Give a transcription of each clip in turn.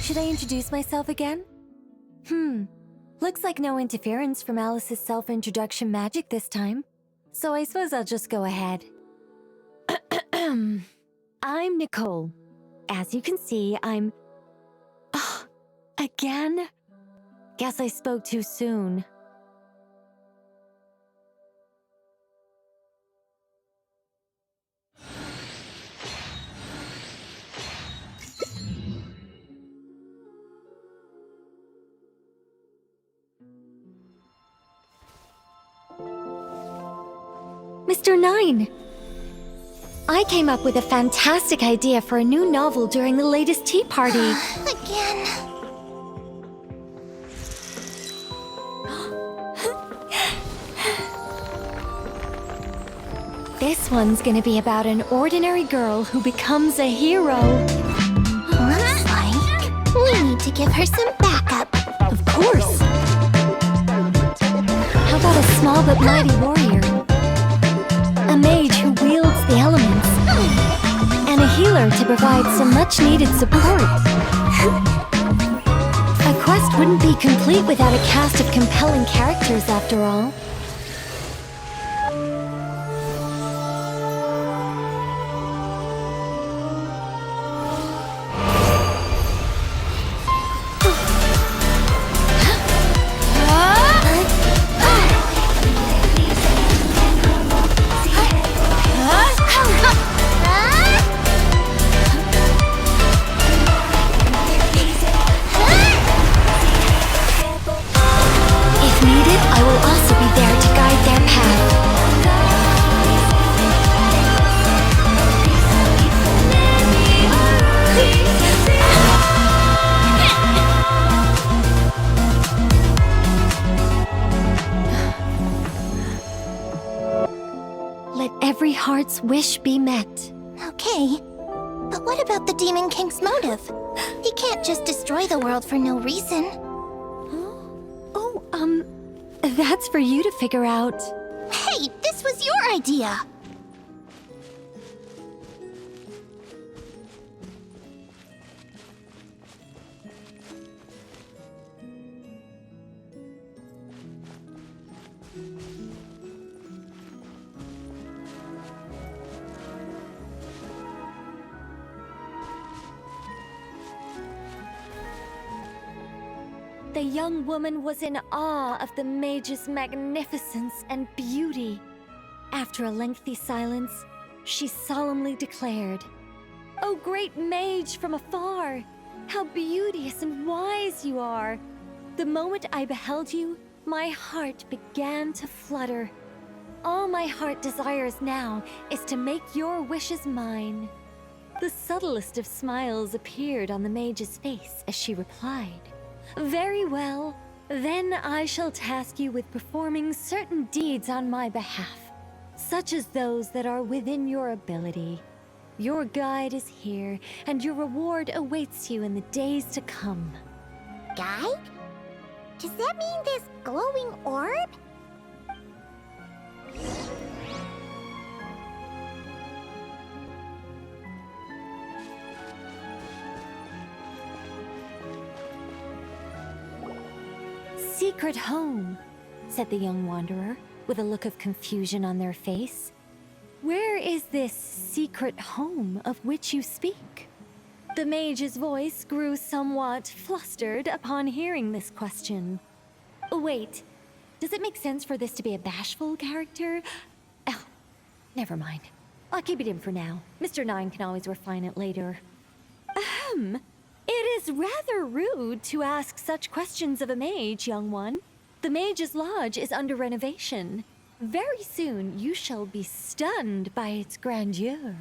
Should I introduce myself again? Looks like no interference from Alice's self-introduction magic this time. So I suppose I'll just go ahead. I'm Nicole. As you can see, I'm... again? Guess I spoke too soon. Mr. Nine! I came up with a fantastic idea for a new novel during the latest tea party. Again. This one's gonna be about an ordinary girl who becomes a hero. Looks like we need to give her some backup. Of course! How about a small but mighty warrior? A mage who wields the elements, and a healer to provide some much-needed support. A quest wouldn't be complete without a cast of compelling characters, after all. Every heart's wish be met. Okay, but what about the Demon King's motive? He can't just destroy the world for no reason. That's for you to figure out. Hey, this was your idea! The young woman was in awe of the mage's magnificence and beauty. After a lengthy silence, she solemnly declared, "O great mage from afar, how beauteous and wise you are! The moment I beheld you, my heart began to flutter. All my heart desires now is to make your wishes mine." The subtlest of smiles appeared on the mage's face as she replied, "Very well, then I shall task you with performing certain deeds on my behalf, such as those that are within your ability. Your guide is here, and your reward awaits you in the days to come." Guide? Does that mean this glowing orb? "Secret home," said the young wanderer, with a look of confusion on their face. "Where is this secret home of which you speak?" The mage's voice grew somewhat flustered upon hearing this question. Wait, does it make sense for this to be a bashful character? Oh, never mind. I'll keep it in for now. Mr. Nine can always refine it later. It is rather rude to ask such questions of a mage, young one. The mage's lodge is under renovation. Very soon you shall be stunned by its grandeur.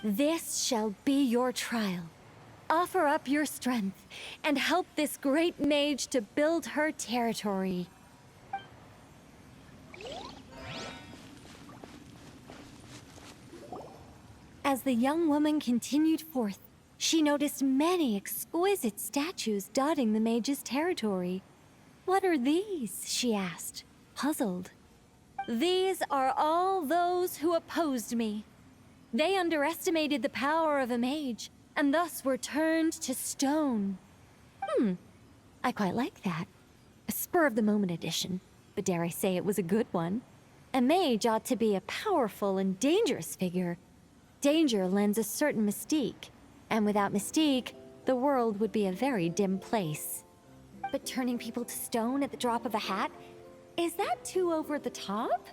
This shall be your trial. Offer up your strength and help this great mage to build her territory. As the young woman continued forth, she noticed many exquisite statues dotting the mage's territory. "What are these?" she asked, puzzled. "These are all those who opposed me. They underestimated the power of a mage, and thus were turned to stone. I quite like that. A spur-of-the-moment edition, but dare I say it was a good one. A mage ought to be a powerful and dangerous figure. Danger lends a certain mystique, and without mystique, the world would be a very dim place. But turning people to stone at the drop of a hat? Is that too over the top?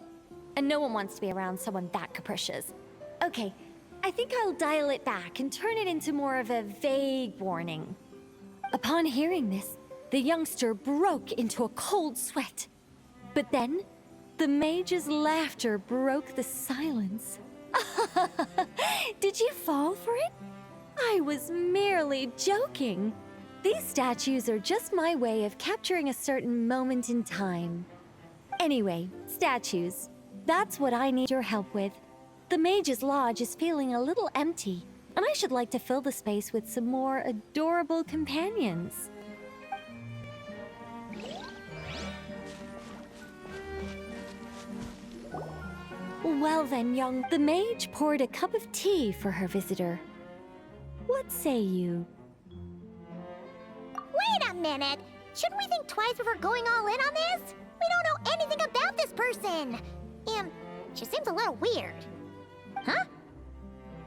And no one wants to be around someone that capricious. Okay, I think I'll dial it back and turn it into more of a vague warning. Upon hearing this, the youngster broke into a cold sweat. But then, the mage's laughter broke the silence. Did you fall for it? I was merely joking. These statues are just my way of capturing a certain moment in time. Anyway, statues. That's what I need your help with. The Mage's Lodge is feeling a little empty, and I should like to fill the space with some more adorable companions. Well then, the mage poured a cup of tea for her visitor. What say you? Wait a minute! Shouldn't we think twice before going all in on this? We don't know anything about this person! She seems a little weird. Huh?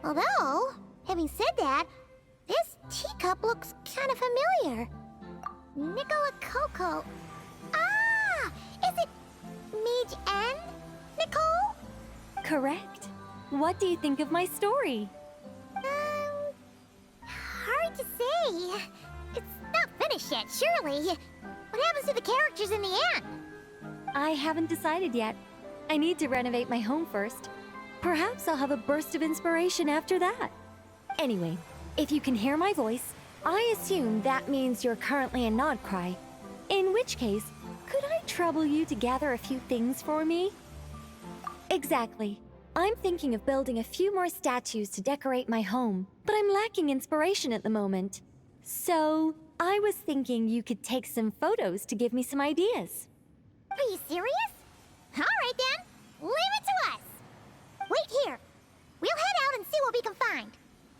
Although, having said that, this teacup looks kind of familiar. Nicola Coco. Ah! Is it Mage N? Nicole? Correct. What do you think of my story? Hard to say. It's not finished yet, surely. What happens to the characters in the end? I haven't decided yet. I need to renovate my home first. Perhaps I'll have a burst of inspiration after that. Anyway, if you can hear my voice, I assume that means you're currently in Nodcry. In which case, could I trouble you to gather a few things for me? Exactly. I'm thinking of building a few more statues to decorate my home, but I'm lacking inspiration at the moment. So, I was thinking you could take some photos to give me some ideas. Are you serious? Alright then, leave it to us! Wait here. We'll head out and see what we can find.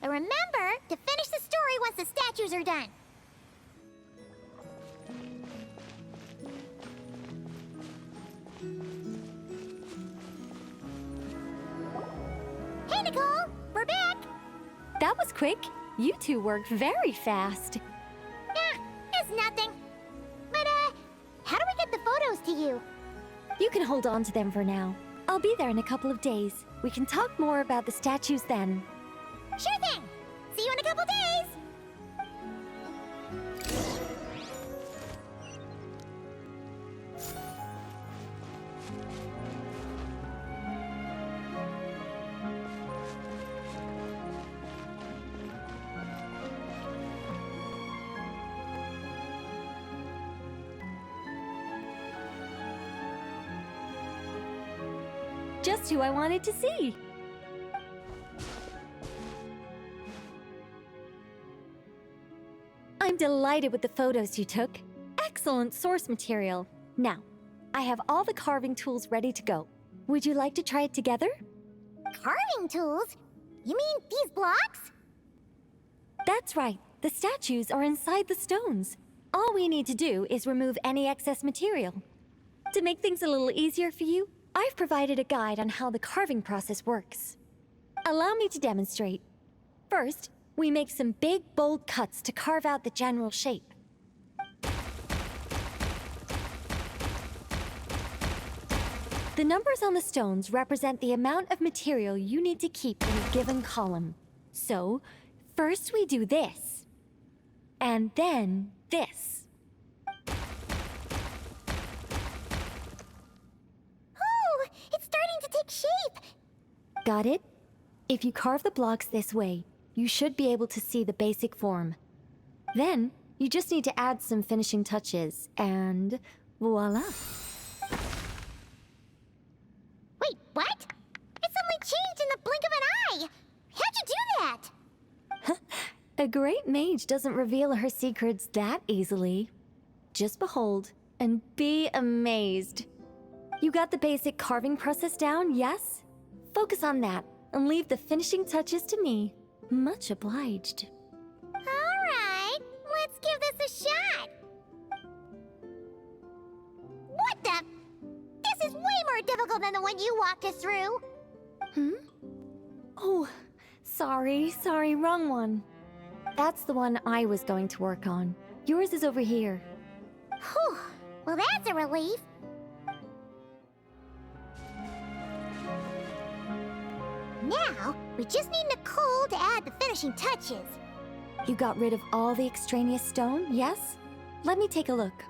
But remember to finish the story once the statues are done. Hey Nicole, we're back! That was quick. You two worked very fast. It's nothing. But, how do we get the photos to you? You can hold on to them for now. I'll be there in a couple of days. We can talk more about the statues then. Sure thing! See you in a couple days! Just who I wanted to see. I'm delighted with the photos you took. Excellent source material. Now, I have all the carving tools ready to go. Would you like to try it together? Carving tools? You mean these blocks? That's right. The statues are inside the stones. All we need to do is remove any excess material. To make things a little easier for you, I've provided a guide on how the carving process works. Allow me to demonstrate. First, we make some big, bold cuts to carve out the general shape. The numbers on the stones represent the amount of material you need to keep in a given column. So, first we do this. And then this. It's starting to take shape! Got it? If you carve the blocks this way, you should be able to see the basic form. Then, you just need to add some finishing touches, and voila! Wait, what? It suddenly changed in the blink of an eye! How'd you do that? A great mage doesn't reveal her secrets that easily. Just behold, and be amazed. You got the basic carving process down, yes? Focus on that, and leave the finishing touches to me. Much obliged. Alright, let's give this a shot! more difficult than the one you walked us through. Hmm? Oh, sorry, wrong one. That's the one I was going to work on. Yours is over here. Whew. Well, that's a relief. Now, we just need Nicole to add the finishing touches. You got rid of all the extraneous stone, yes? Let me take a look.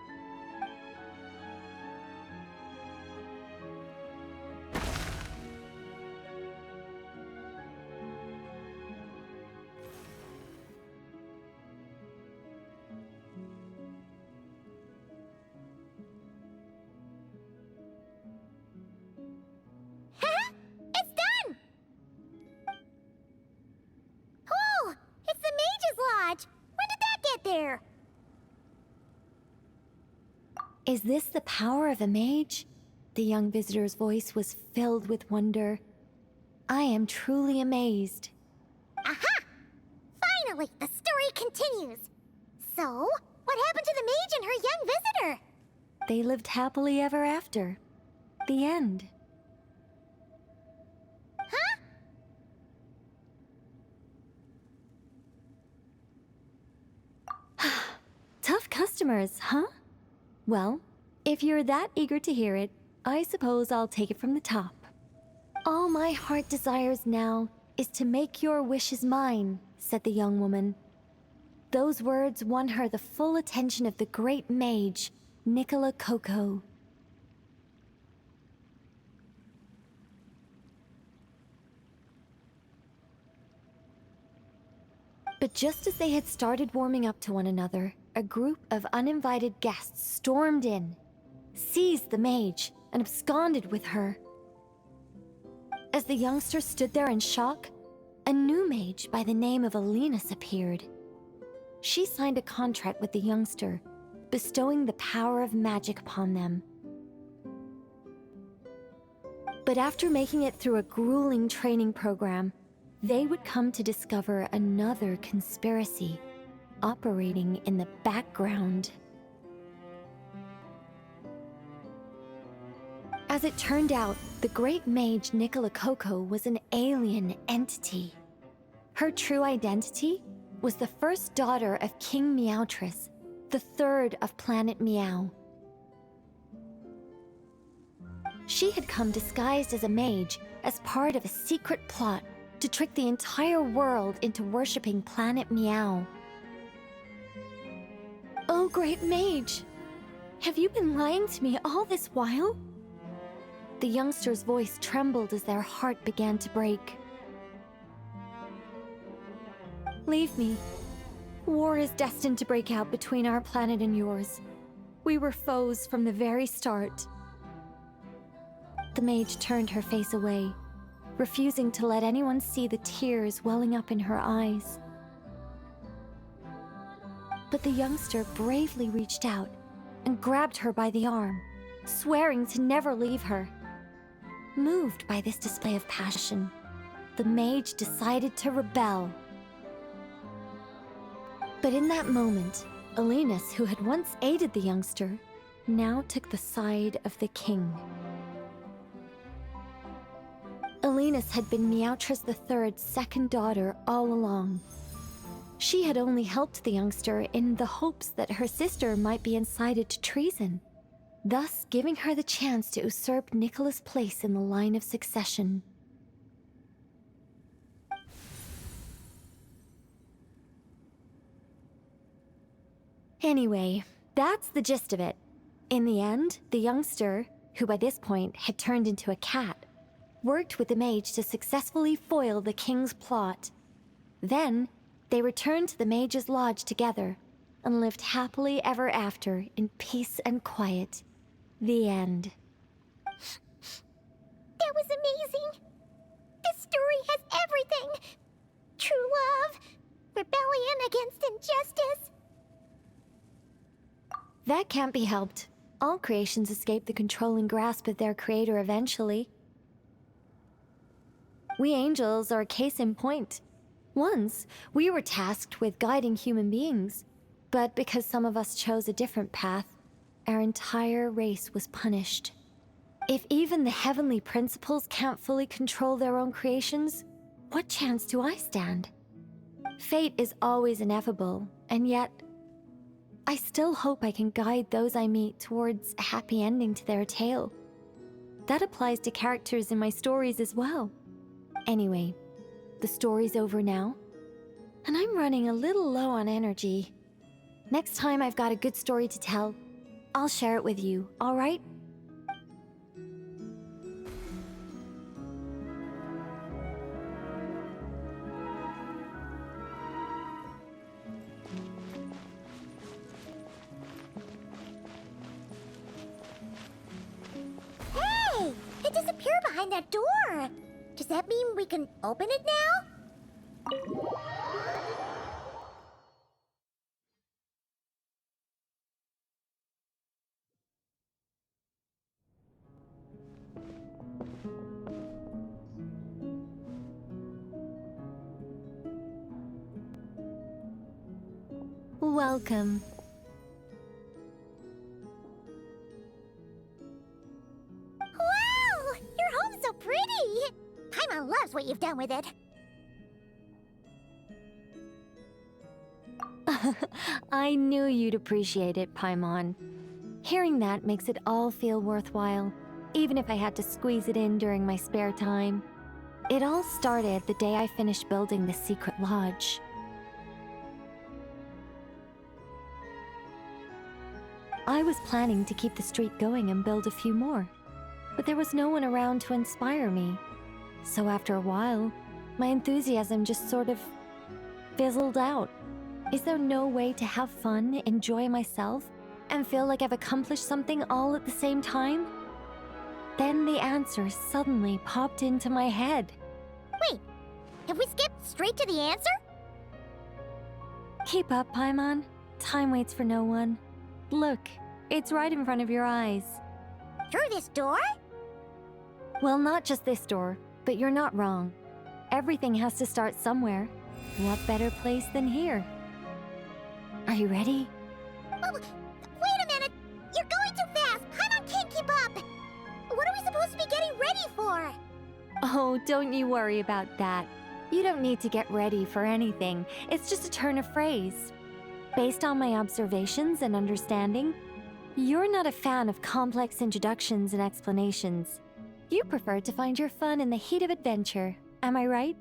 It's done! Oh, it's the Mage's Lodge! When did that get there? Is this the power of a mage? The young visitor's voice was filled with wonder. I am truly amazed. Aha! Finally, the story continues. So, what happened to the mage and her young visitor? They lived happily ever after. The end. Tough customers, huh? Well, if you're that eager to hear it, I suppose I'll take it from the top. All my heart desires now is to make your wishes mine, said the young woman. Those words won her the full attention of the great mage, Nicola Coco. But just as they had started warming up to one another, a group of uninvited guests stormed in, seized the mage, and absconded with her. As the youngster stood there in shock, a new mage by the name of Alinus appeared. She signed a contract with the youngster, bestowing the power of magic upon them. But after making it through a grueling training program, they would come to discover another conspiracy operating in the background. As it turned out, the great mage Nicola Coco was an alien entity. Her true identity was the first daughter of King Meowtress, the third of Planet Meow. She had come disguised as a mage as part of a secret plot to trick the entire world into worshipping Planet Meow. Oh, great mage! Have you been lying to me all this while? The youngster's voice trembled as their heart began to break. Leave me. War is destined to break out between our planet and yours. We were foes from the very start. The mage turned her face away, refusing to let anyone see the tears welling up in her eyes. But the youngster bravely reached out and grabbed her by the arm, swearing to never leave her. Moved by this display of passion, the mage decided to rebel. But in that moment, Alinus, who had once aided the youngster, now took the side of the king. Alinus had been Meowtress III's second daughter all along. She had only helped the youngster in the hopes that her sister might be incited to treason, thus giving her the chance to usurp Nicola's place in the line of succession. Anyway, that's the gist of it. In the end, the youngster, who by this point had turned into a cat, worked with the mage to successfully foil the king's plot. Then, they returned to the mage's lodge together and lived happily ever after in peace and quiet. The end. That was amazing! This story has everything! True love, rebellion against injustice. That can't be helped. All creations escape the controlling grasp of their creator eventually. We angels are a case in point. Once, we were tasked with guiding human beings, but because some of us chose a different path, our entire race was punished. If even the heavenly principles can't fully control their own creations, what chance do I stand? Fate is always ineffable, and yet, I still hope I can guide those I meet towards a happy ending to their tale. That applies to characters in my stories as well. Anyway, the story's over now, and I'm running a little low on energy. Next time I've got a good story to tell, I'll share it with you, all right? Hey! It disappeared behind that door! Does that mean we can open it now? Welcome. Wow! Your home's so pretty! Paimon loves what you've done with it. I knew you'd appreciate it, Paimon. Hearing that makes it all feel worthwhile, even if I had to squeeze it in during my spare time. It all started the day I finished building the secret lodge. I was planning to keep the streak going and build a few more, but there was no one around to inspire me. So after a while, my enthusiasm just sort of fizzled out. Is there no way to have fun, enjoy myself, and feel like I've accomplished something all at the same time? Then the answer suddenly popped into my head. Wait, have we skipped straight to the answer? Keep up, Paimon. Time waits for no one. Look, it's right in front of your eyes. Through this door? Well, not just this door, but you're not wrong. Everything has to start somewhere. What better place than here? Are you ready? Oh, wait a minute! You're going too fast! Paimon can't keep up! What are we supposed to be getting ready for? Oh, don't you worry about that. You don't need to get ready for anything. It's just a turn of phrase. Based on my observations and understanding, you're not a fan of complex introductions and explanations. You prefer to find your fun in the heat of adventure. Am I right?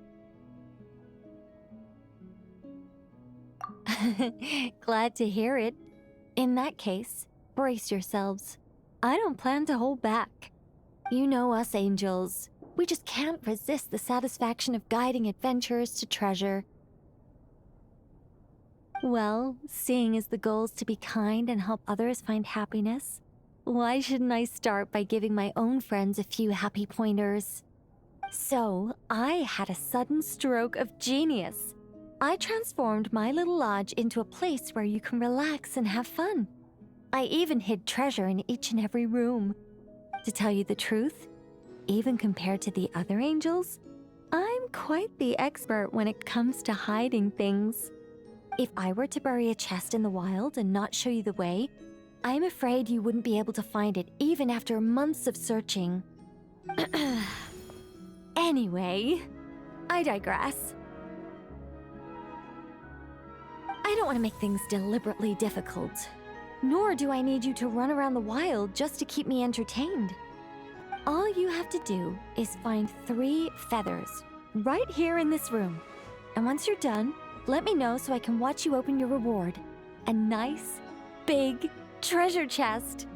Glad to hear it. In that case, brace yourselves. I don't plan to hold back. You know us angels. We just can't resist the satisfaction of guiding adventurers to treasure. Well, seeing as the goal is to be kind and help others find happiness, why shouldn't I start by giving my own friends a few happy pointers? So, I had a sudden stroke of genius. I transformed my little lodge into a place where you can relax and have fun. I even hid treasure in each and every room. To tell you the truth, even compared to the other angels, I'm quite the expert when it comes to hiding things. If I were to bury a chest in the wild and not show you the way, I'm afraid you wouldn't be able to find it even after months of searching. Anyway, I digress. I don't want to make things deliberately difficult, nor do I need you to run around the wild just to keep me entertained. All you have to do is find 3 feathers right here in this room. And once you're done, let me know so I can watch you open your reward. A nice, big treasure chest.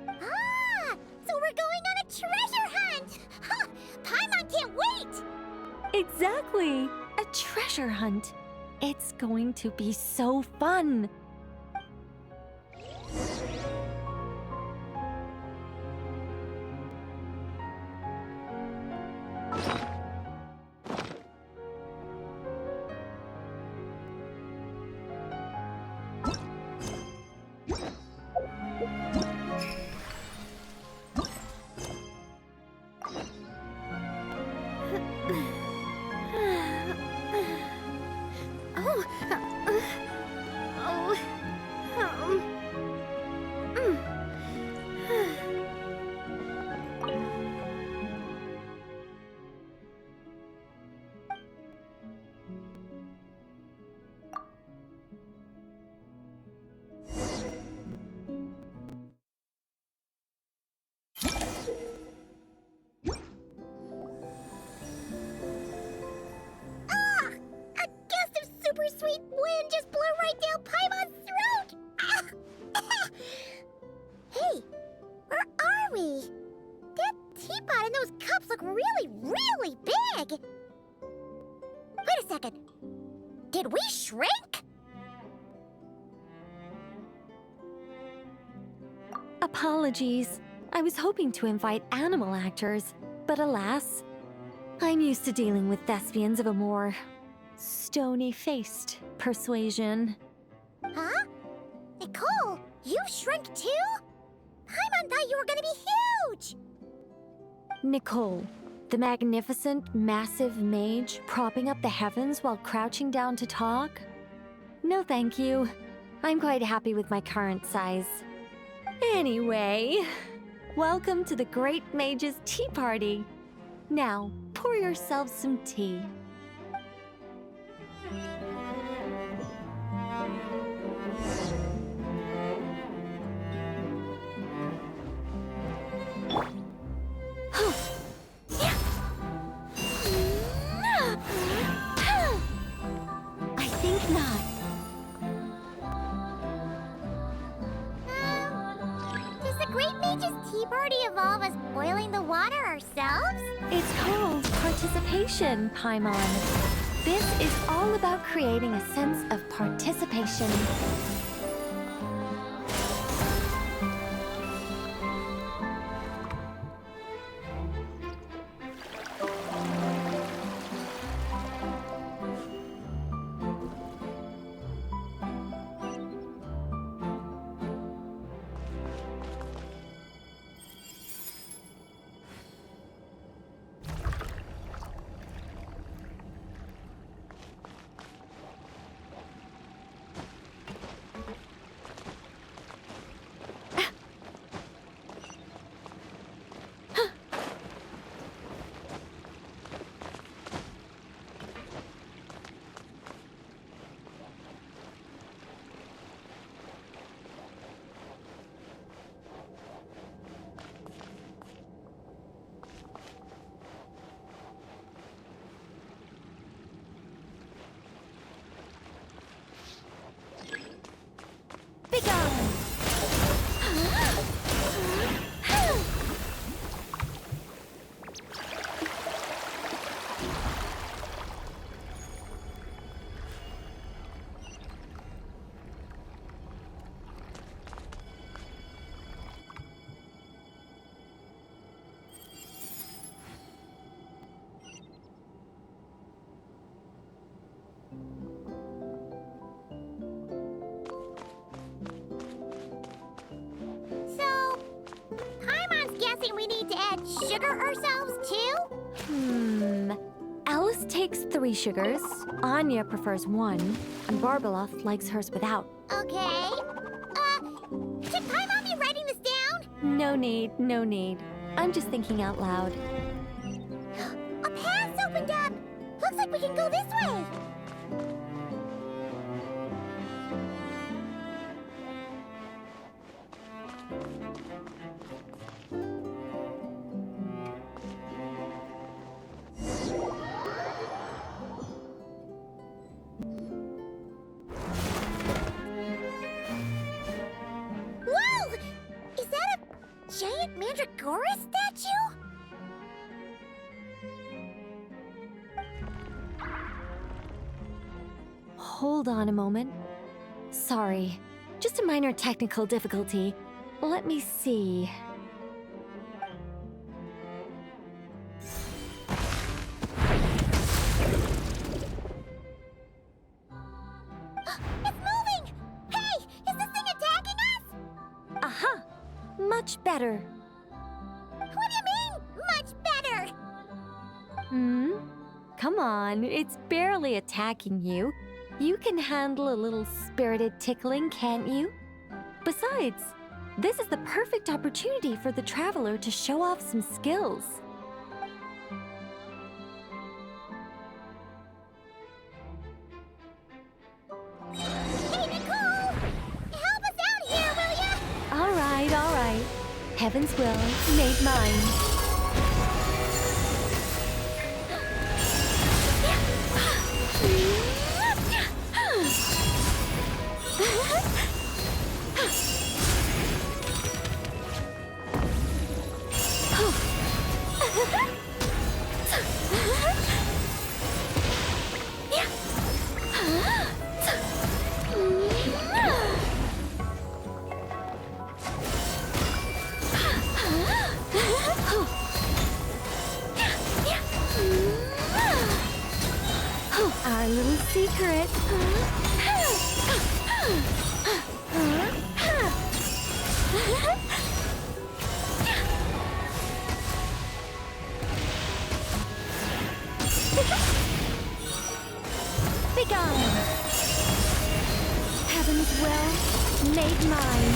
Ah! So we're going on a treasure hunt! Huh! Paimon can't wait! Exactly! A treasure hunt. It's going to be so fun. really, really big! Wait a second. Did we shrink? Apologies. I was hoping to invite animal actors, but alas, I'm used to dealing with thespians of a more stony-faced persuasion. Huh? Nicole, you shrink too? Paimon thought you were gonna be huge! Nicole, the magnificent, massive mage propping up the heavens while crouching down to talk? No thank you. I'm quite happy with my current size. Anyway, welcome to the Great Mage's Tea Party. Now, pour yourselves some tea. I think not. Does the Great Mage's Tea Party involve us boiling the water ourselves? It's called participation, Paimon. This is all about creating a sense of participation. We need to add sugar ourselves too? Alice takes 3 sugars, Anya prefers 1, and Barbeloth likes hers without. Okay. Should Paimon be writing this down? No need, no need. I'm just thinking out loud. A path's opened up! Looks like we can go this way! Giant Mandragora statue? Hold on a moment. Sorry, just a minor technical difficulty. Let me see. It's moving! Hey, is this thing attacking us? Aha! Much better. What do you mean, much better? Come on, it's barely attacking you. You can handle a little spirited tickling, can't you? Besides, this is the perfect opportunity for the traveler to show off some skills. Hey, Nicole! Help us out here, will ya? All right. Heaven's will made mine. our little secret. Begone! Heaven's will made mine.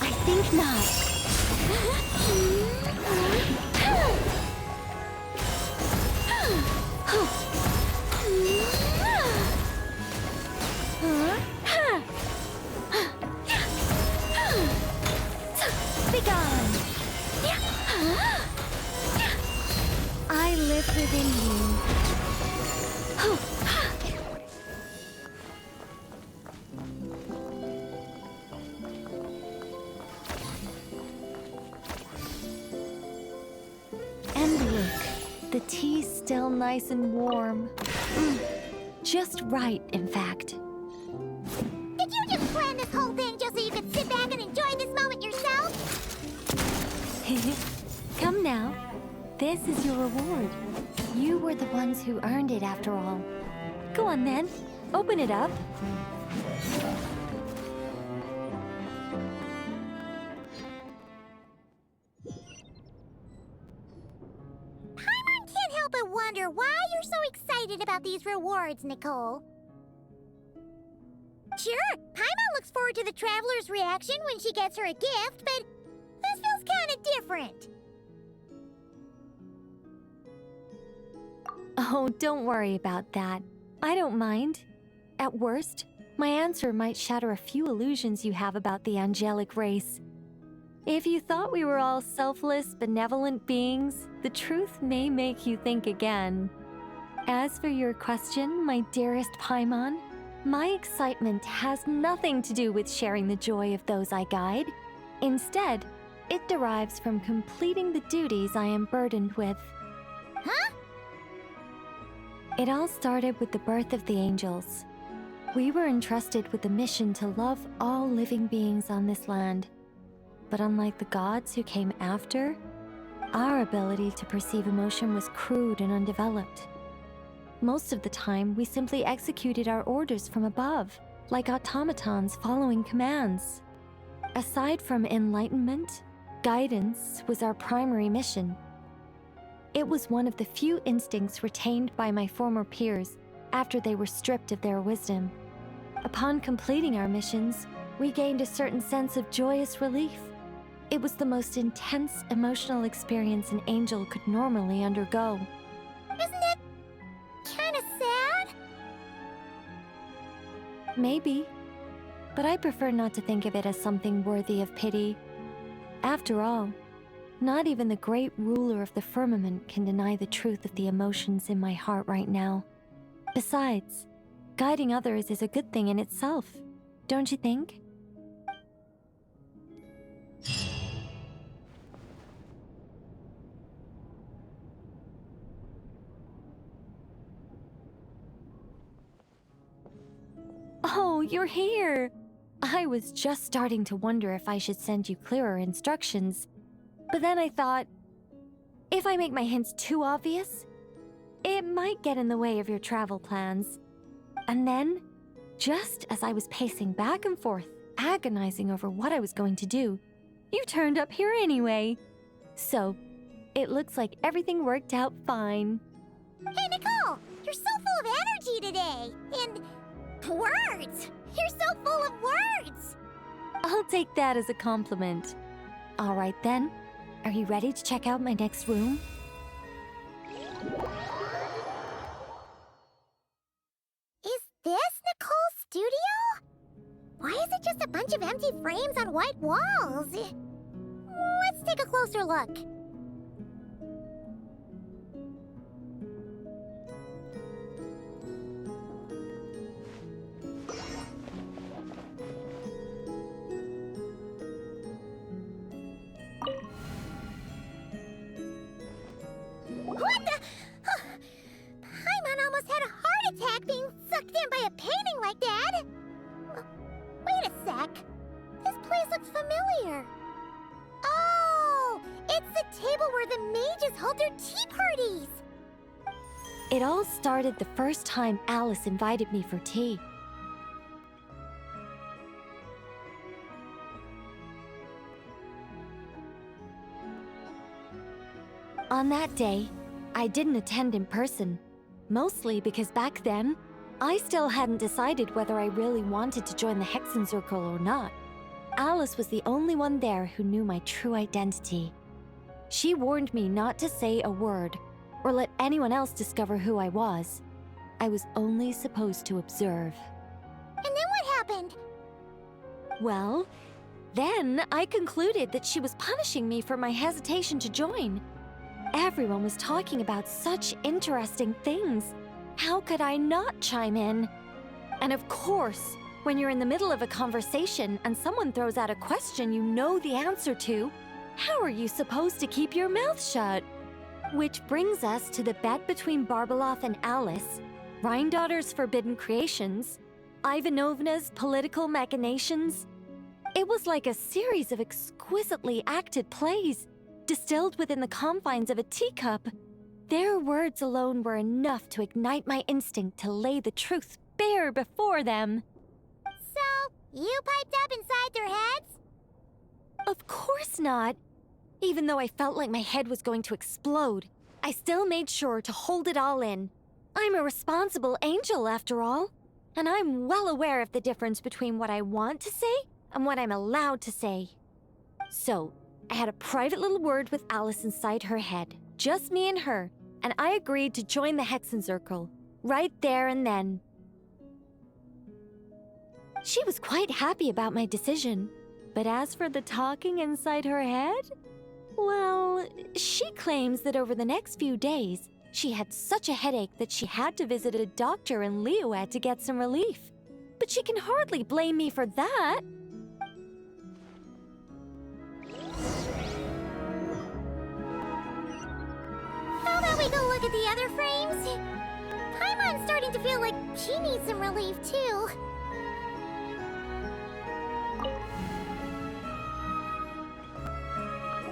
I think not. Begone! I live within you. And look, the tea's still nice and warm. Just right, in fact. Did you just plan this whole thing just so you could sit back and enjoy this moment yourself? Come now. This is your reward. You were the ones who earned it after all. Go on then. Open it up. Paimon can't help but wonder why you're so excited about these rewards, Nicole. Sure, Paimon looks forward to the traveler's reaction when she gets her a gift, but this feels kind of different. Oh, don't worry about that. I don't mind. At worst, my answer might shatter a few illusions you have about the angelic race. If you thought we were all selfless, benevolent beings, the truth may make you think again. As for your question, my dearest Paimon, my excitement has nothing to do with sharing the joy of those I guide. Instead, it derives from completing the duties I am burdened with. Huh? It all started with the birth of the angels. We were entrusted with the mission to love all living beings on this land. But unlike the gods who came after, our ability to perceive emotion was crude and undeveloped. Most of the time, we simply executed our orders from above, like automatons following commands. Aside from enlightenment, guidance was our primary mission. It was one of the few instincts retained by my former peers after they were stripped of their wisdom. Upon completing our missions, we gained a certain sense of joyous relief. It was the most intense emotional experience an angel could normally undergo. Isn't it kind of sad? Maybe, but I prefer not to think of it as something worthy of pity. After all, not even the great ruler of the firmament can deny the truth of the emotions in my heart right now. Besides, guiding others is a good thing in itself, don't you think? Oh, you're here! I was just starting to wonder if I should send you clearer instructions. But then I thought, if I make my hints too obvious, it might get in the way of your travel plans. And then, just as I was pacing back and forth, agonizing over what I was going to do, you turned up here anyway. So, it looks like everything worked out fine. Hey, Nicole! You're so full of energy today! And words! You're so full of words! I'll take that as a compliment. All right then. Are you ready to check out my next room? Is this Nicole's studio? Why is it just a bunch of empty frames on white walls? Let's take a closer look. What the? Paimon almost had a heart attack being sucked in by a painting like that. Wait a sec. place looks familiar. Oh, it's the table where the mages hold their tea parties. It all started the first time Alice invited me for tea. On that day, I didn't attend in person, mostly because back then, I still hadn't decided whether I really wanted to join the Hexencircle or not. Alice was the only one there who knew my true identity. She warned me not to say a word or let anyone else discover who I was. I was only supposed to observe. And then what happened? Well, then I concluded that she was punishing me for my hesitation to join. Everyone was talking about such interesting things. How could I not chime in? And of course, when you're in the middle of a conversation and someone throws out a question you know the answer to, how are you supposed to keep your mouth shut? Which brings us to the bet between Barbeloth and Alice, Rhindaughter's forbidden creations, Ivanovna's political machinations. It was like a series of exquisitely acted plays, distilled within the confines of a teacup. Their words alone were enough to ignite my instinct to lay the truth bare before them. So, you piped up inside their heads? Of course not. Even though I felt like my head was going to explode, I still made sure to hold it all in. I'm a responsible angel, after all, and I'm well aware of the difference between what I want to say and what I'm allowed to say. So, I had a private little word with Alice inside her head, just me and her, and I agreed to join the Hexencircle, right there and then. She was quite happy about my decision, but as for the talking inside her head, well, she claims that over the next few days, she had such a headache that she had to visit a doctor in Liyue to get some relief. But she can hardly blame me for that. How about we go look at the other frames? Paimon's starting to feel like she needs some relief, too.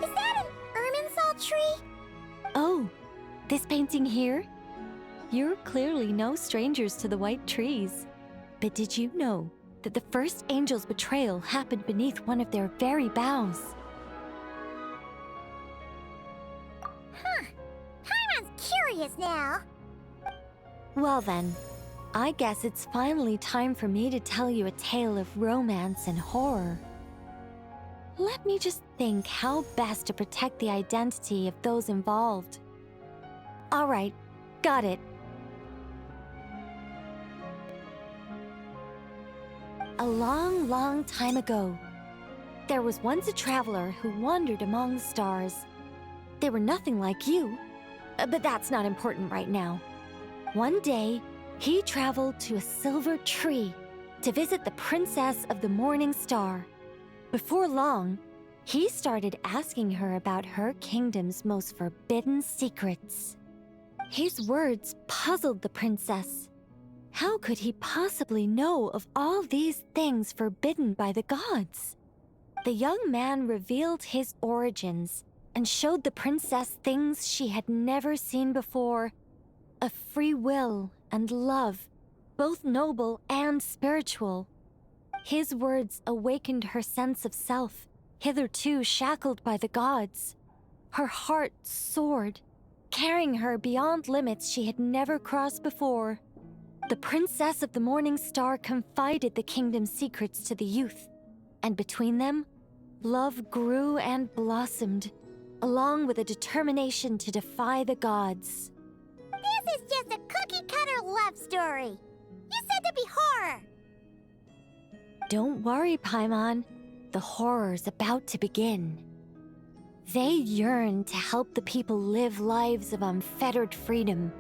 Is that an Irminsul tree? Oh, this painting here? You're clearly no strangers to the white trees. But did you know that the first angel's betrayal happened beneath one of their very boughs? Huh. Paimon's curious now. Well then, I guess it's finally time for me to tell you a tale of romance and horror. Let me just think how best to protect the identity of those involved. All right, got it. A long, long time ago, there was once a traveler who wandered among the stars. They were nothing like you, but that's not important right now. One day, he traveled to a silver tree to visit the Princess of the Morning Star. Before long, he started asking her about her kingdom's most forbidden secrets. His words puzzled the princess. How could he possibly know of all these things forbidden by the gods? The young man revealed his origins and showed the princess things she had never seen before. A free will and love, both noble and spiritual. His words awakened her sense of self, hitherto shackled by the gods. Her heart soared, carrying her beyond limits she had never crossed before. The Princess of the Morning Star confided the kingdom's secrets to the youth, and between them, love grew and blossomed, along with a determination to defy the gods. This is just a cookie-cutter love story. You said there'd be horror. Don't worry, Paimon. The horror's about to begin. They yearned to help the people live lives of unfettered freedom,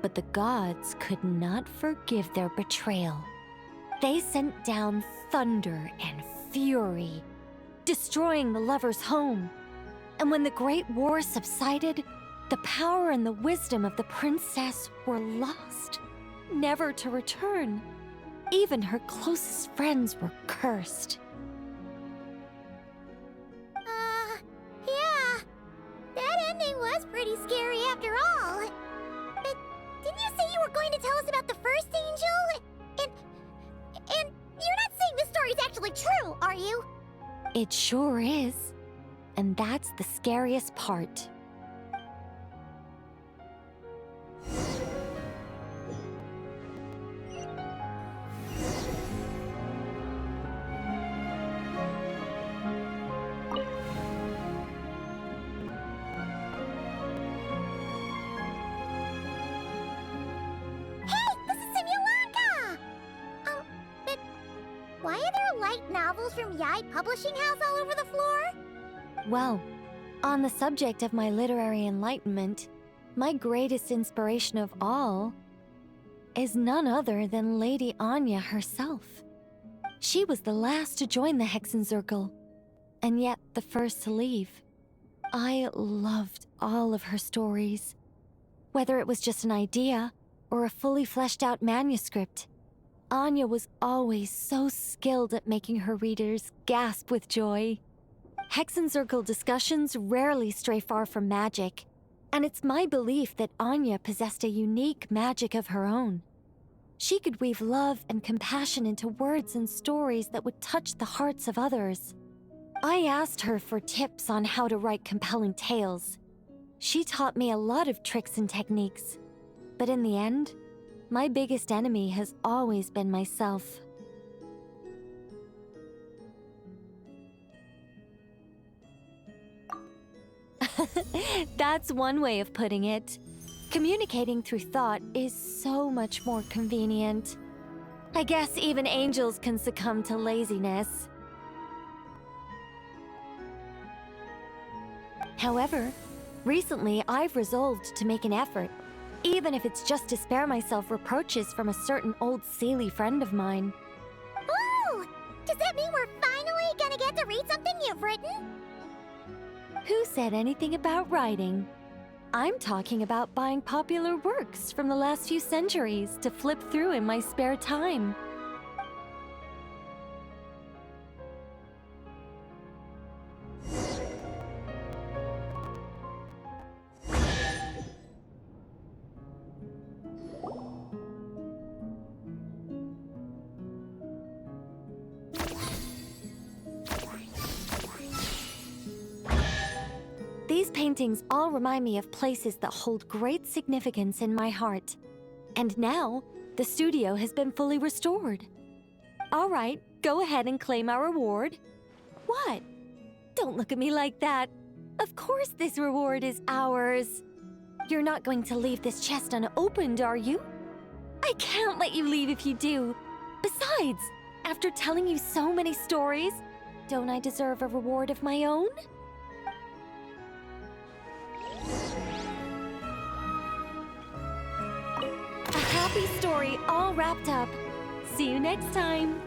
but the gods could not forgive their betrayal. They sent down thunder and fury, destroying the lovers' home. And when the Great War subsided, the power and the wisdom of the princess were lost, never to return. Even her closest friends were cursed. It sure is. And that's the scariest part. Why are there light novels from Yai Publishing House all over the floor? Well, on the subject of my literary enlightenment, my greatest inspiration of all is none other than Lady Anya herself. She was the last to join the Hexenzirkel, and yet the first to leave. I loved all of her stories, whether it was just an idea or a fully fleshed out manuscript. Anya was always so skilled at making her readers gasp with joy. Hexenzirkel discussions rarely stray far from magic, and it's my belief that Anya possessed a unique magic of her own. She could weave love and compassion into words and stories that would touch the hearts of others. I asked her for tips on how to write compelling tales. She taught me a lot of tricks and techniques, but in the end, my biggest enemy has always been myself. That's one way of putting it. Communicating through thought is so much more convenient. I guess even angels can succumb to laziness. However, recently I've resolved to make an effort, even if it's just to spare myself reproaches from a certain old Seelie friend of mine. Ooh! Does that mean we're finally gonna get to read something you've written? Who said anything about writing? I'm talking about buying popular works from the last few centuries to flip through in my spare time. These paintings all remind me of places that hold great significance in my heart. And now, the studio has been fully restored. All right, go ahead and claim our reward. What? Don't look at me like that. Of course this reward is ours. You're not going to leave this chest unopened, are you? I can't let you leave if you do. Besides, after telling you so many stories, don't I deserve a reward of my own? A happy story all wrapped up. See you next time.